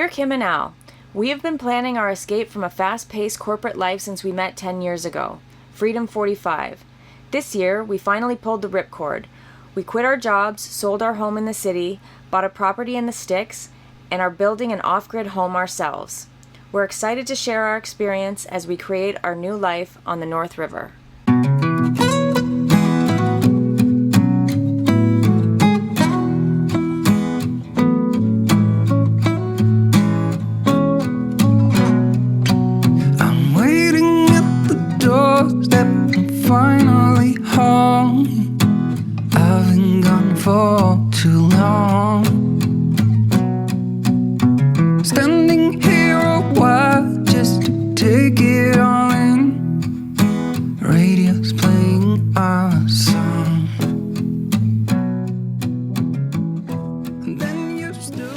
We're Kim and Al. We have been planning our escape from a fast-paced corporate life since we met 10 years ago. Freedom 45. This year, we finally pulled the ripcord. We quit our jobs, sold our home in the city, bought a property in the sticks, and are building an off-grid home ourselves. We're excited to share our experience as we create our new life on the North River. Finally home. I've been gone for too long. Standing here a while just to take it all in. Radio's playing our song. And then you stood.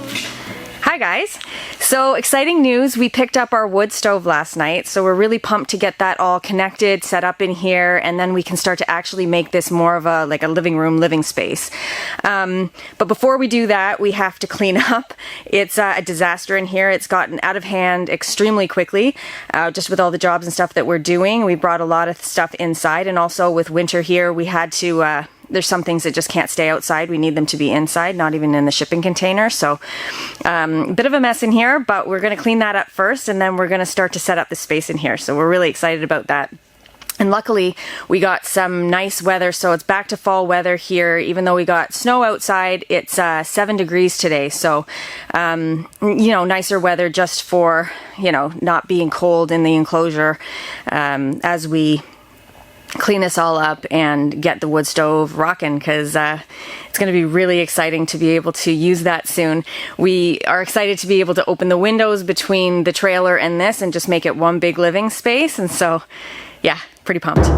Hi guys! So exciting news, we picked up our wood stove last night, so we're really pumped to get that all connected, set up in here, and then we can start to actually make this more of a living space. But before we do that, we have to clean up. It's a disaster in here. It's gotten out of hand extremely quickly, just with all the jobs and stuff that we're doing. We brought a lot of stuff inside, and also with winter here, we had to there's some things that just can't stay outside. We need them to be inside, not even in the shipping container. So a bit of a mess in here, but we're going to clean that up first, and then we're going to start to set up the space in here. So we're really excited about that. And luckily, we got some nice weather, so it's back to fall weather here. Even though we got snow outside, it's 7 degrees today. So, nicer weather just for, not being cold in the enclosure as we clean this all up and get the wood stove rocking, because it's going to be really exciting to be able to use that soon. We are excited to be able to open the windows between the trailer and this and just make it one big living space. And so, yeah, pretty pumped.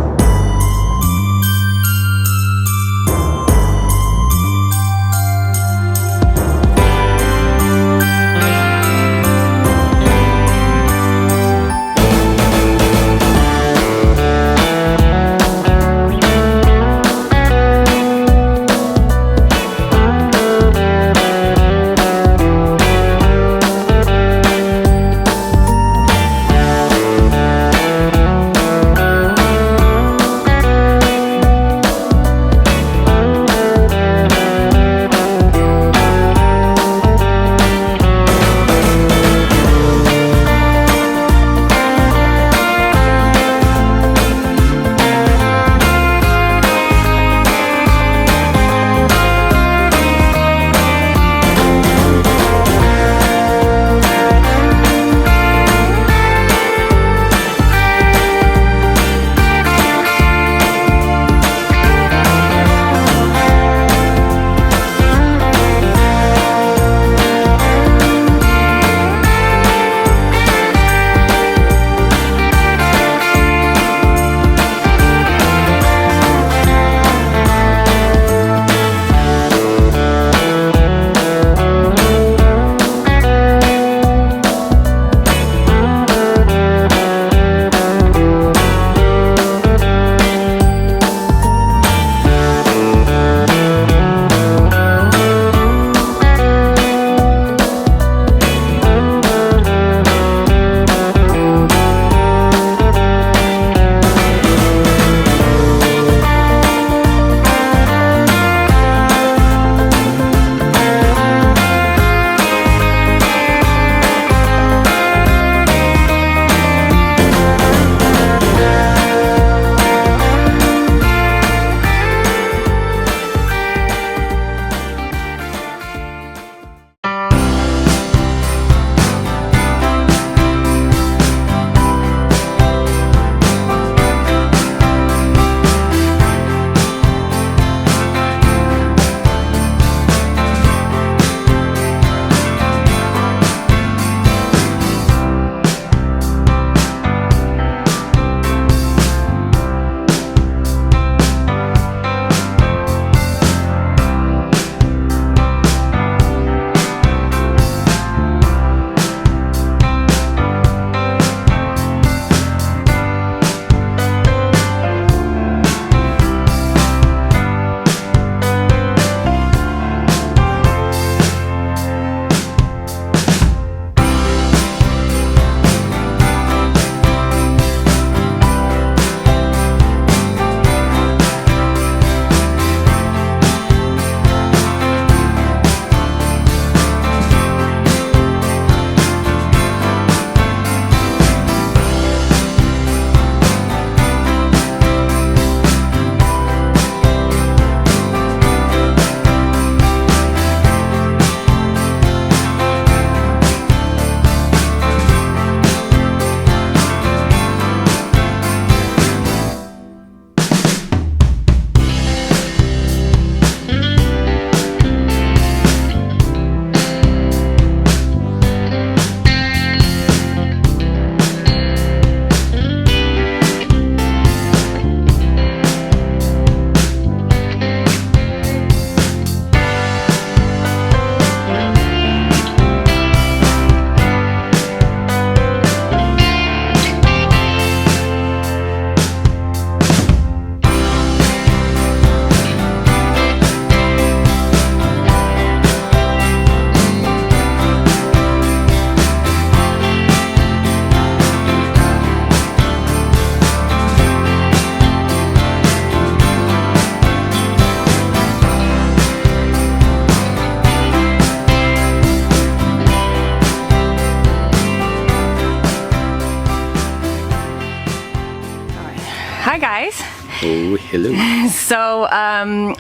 Hi guys. Oh, hello. So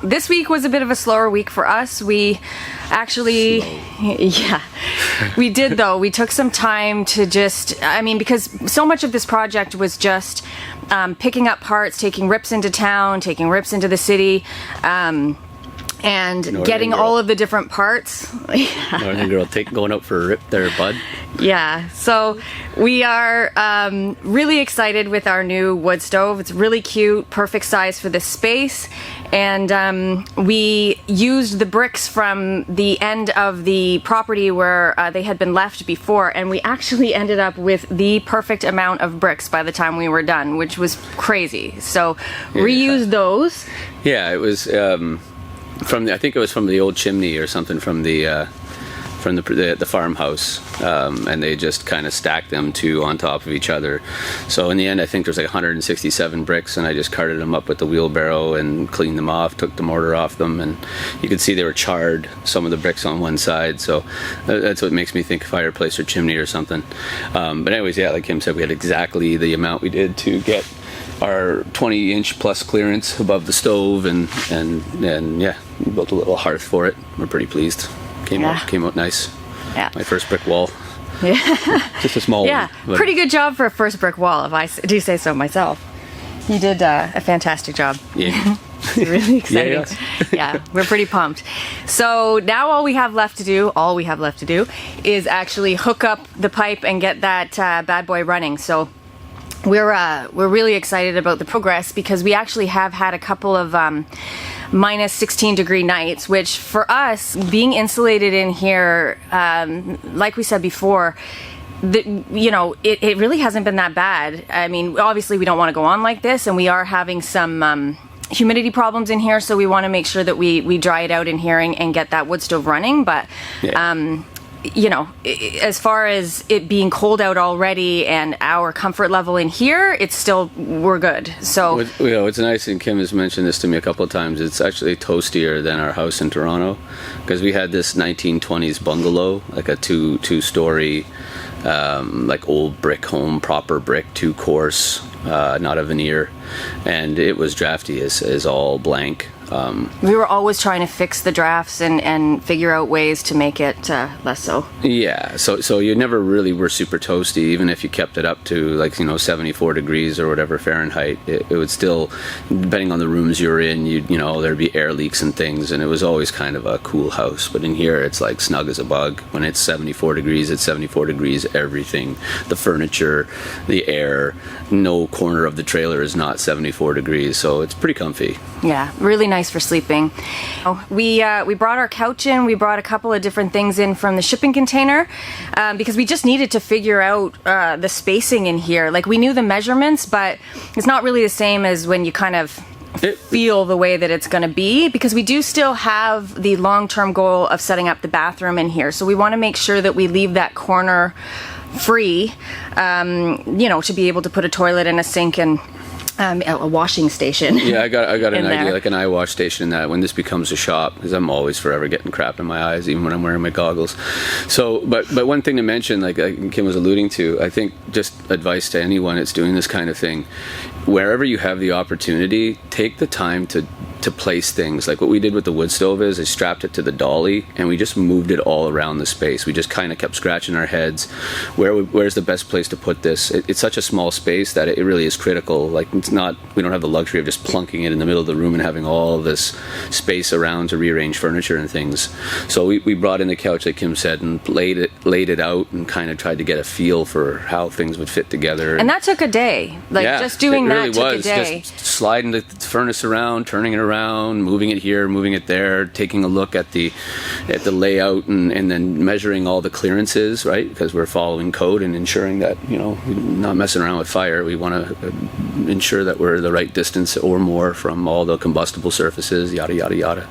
this week was a bit of a slower week for us. We actually, yeah, we did though. We took some time to just, because so much of this project was just picking up parts, taking rips into town, taking rips into the city, and getting all of the different parts. Northern Girl going out for a rip there, bud. Yeah, so we are really excited with our new wood stove. It's really cute, perfect size for this space. And we used the bricks from the end of the property where they had been left before, and we actually ended up with the perfect amount of bricks by the time we were done, which was crazy. So reuse those. Yeah, it was I think it was from the old chimney or something from the farmhouse, and they just kind of stacked them two on top of each other. So in the end, I think there's like 167 bricks, and I just carted them up with the wheelbarrow and cleaned them off, took the mortar off them, and you could see they were charred, some of the bricks on one side. So that's what makes me think fireplace or chimney or something. But anyways, yeah, like Kim said, we had exactly the amount we did to get our 20-inch plus clearance above the stove, and yeah, we built a little hearth for it. We're pretty pleased. Came out nice. Yeah. My first brick wall. Yeah. Just a small one. Yeah, pretty good job for a first brick wall, if I do say so myself. You did a fantastic job. Yeah. Really exciting. Yeah, we're pretty pumped. So now all we have left to do is actually hook up the pipe and get that bad boy running. So we're really excited about the progress, because we actually have had a couple of minus 16 degree nights, which for us, being insulated in here, like we said before, it really hasn't been that bad. I mean, obviously we don't want to go on like this, and we are having some humidity problems in here, so we want to make sure that we dry it out in here and get that wood stove running. But as far as it being cold out already and our comfort level in here, we're good. So it's nice, and Kim has mentioned this to me a couple of times, it's actually toastier than our house in Toronto, because we had this 1920s bungalow, like a two-story like old brick home, proper brick, 2-course, not a veneer, and it was drafty as all blank. We were always trying to fix the drafts and figure out ways to make it less so. Yeah, so you never really were super toasty, even if you kept it up to 74 degrees or whatever Fahrenheit. It would still, depending on the rooms you're in, there'd be air leaks and things, and it was always kind of a cool house. But in here, it's like snug as a bug. When it's 74 degrees, it's 74 degrees. Everything, the furniture, the air, no corner of the trailer is not 74 degrees, so it's pretty comfy. Yeah, really nice for sleeping. We brought our couch in. We brought a couple of different things in from the shipping container, because we just needed to figure out the spacing in here. Like, we knew the measurements, but it's not really the same as when you kind of feel the way that it's going to be, because we do still have the long-term goal of setting up the bathroom in here. So we want to make sure that we leave that corner free, to be able to put a toilet and a sink and a washing station. Yeah, I got an idea, there. like an eye wash station in that, when this becomes a shop, because I'm always forever getting crap in my eyes, even when I'm wearing my goggles. So, but one thing to mention, like Kim was alluding to, I think just advice to anyone that's doing this kind of thing, wherever you have the opportunity, take the time to place things. Like what we did with the wood stove is I strapped it to the dolly, and we just moved it all around the space. We just kind of kept scratching our heads. Where's the best place to put this? It's such a small space that it really is critical. Like, we don't have the luxury of just plunking it in the middle of the room and having all this space around to rearrange furniture and things. So we brought in the couch, like Kim said, and laid it out and kind of tried to get a feel for how things would fit together. And that took a day. Just doing that took a day. Just sliding the furnace around, turning it around, moving it here, moving it there, taking a look at the layout, and then measuring all the clearances, right? Because we're following code and ensuring that, not messing around with fire. We want to ensure that we're the right distance or more from all the combustible surfaces, yada, yada, yada.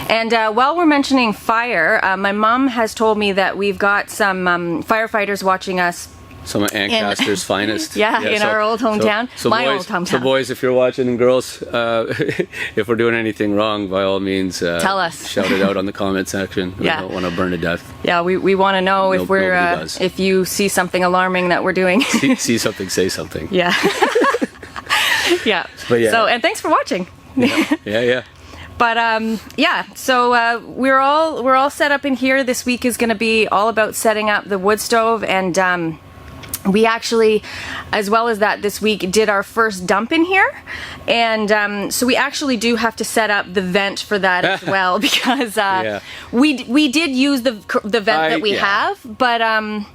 And while we're mentioning fire, my mom has told me that we've got some firefighters watching us. Some of Ancaster's finest. In our old hometown. Old hometown. So boys, if you're watching, and girls, if we're doing anything wrong, by all means, tell us. Shout it out on the comment section. We don't want to burn to death. Yeah, we want to know if you see something alarming that we're doing. see something, say something. Yeah. Yeah. But yeah. So, and thanks for watching. Yeah. But so we're all set up in here. This week is going to be all about setting up the wood stove, and we actually, as well as that, this week did our first dump in here, and so we actually do have to set up the vent for that as well, because we did use the vent that we have, but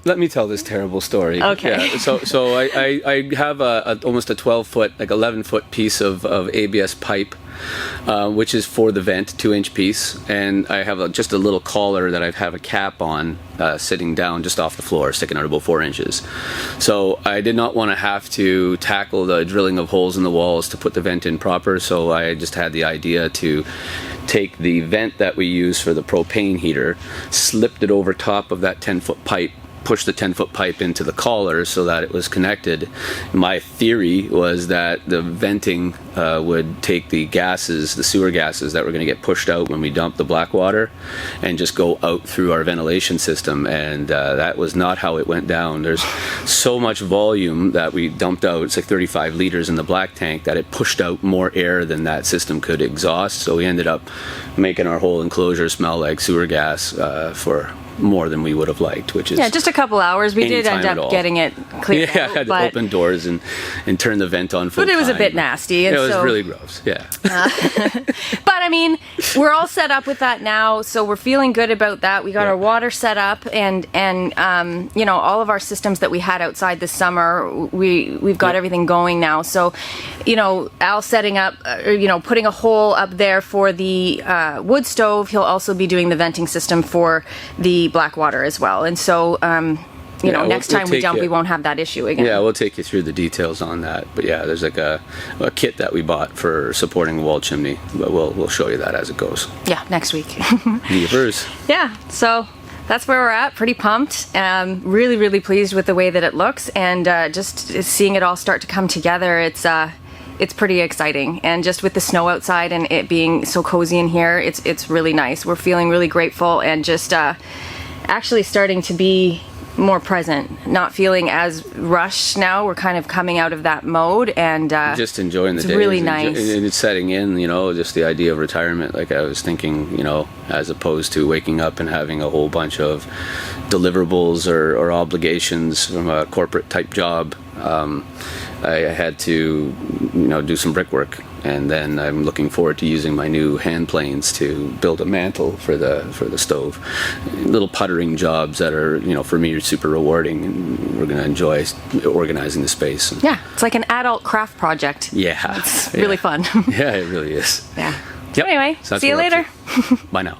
let me tell this terrible story. Okay. Yeah, so I have almost a 12-foot, like 11-foot piece of ABS pipe. Which is for the vent, 2-inch piece, and I have just a little collar that I have a cap on, sitting down just off the floor, sticking out about 4 inches. So I did not want to have to tackle the drilling of holes in the walls to put the vent in proper, so I just had the idea to take the vent that we use for the propane heater, slipped it over top of that 10-foot pipe, push the 10-foot pipe into the collar so that it was connected. My theory was that the venting would take the gases, the sewer gases that were going to get pushed out when we dump the black water, and just go out through our ventilation system, and that was not how it went down. There's so much volume that we dumped out, it's like 35 liters in the black tank, that it pushed out more air than that system could exhaust, so we ended up making our whole enclosure smell like sewer gas for more than we would have liked, which is just a couple hours. We did end up getting it cleared out, I had to open doors and turn the vent on full but it was a time. bit nasty. And it was really gross. Yeah. But I mean, we're all set up with that now, so we're feeling good about that. We got our water set up, and you know, all of our systems that we had outside this summer, we've got everything going now. So, you know, Al's setting up, you know, putting a hole up there for the wood stove. He'll also be doing the venting system for the black water as well, and so you know, next time we dump, we won't have that issue again. Yeah, we'll take you through the details on that. But yeah, there's like a kit that we bought for supporting a wall chimney, but we'll show you that as it goes. Yeah, next week. Yepers. Yeah, so that's where we're at. Pretty pumped. Really pleased with the way that it looks, and just seeing it all start to come together. It's pretty exciting, and just with the snow outside and it being so cozy in here, it's really nice. We're feeling really grateful, and just actually starting to be more present, not feeling as rushed now. We're kind of coming out of that mode, and just enjoying the it's days. really nice. And it's setting in, you know, just the idea of retirement. Like I was thinking, you know, as opposed to waking up and having a whole bunch of deliverables or obligations from a corporate type job. I had to, you know, do some brickwork, and then I'm looking forward to using my new hand planes to build a mantle for the stove. Little puttering jobs that are, you know, for me, are super rewarding, and we're going to enjoy organizing the space. Yeah, it's like an adult craft project. Yeah, it's really fun. Yeah, it really is. Yeah. Yep. Anyway, So see you later. Bye now.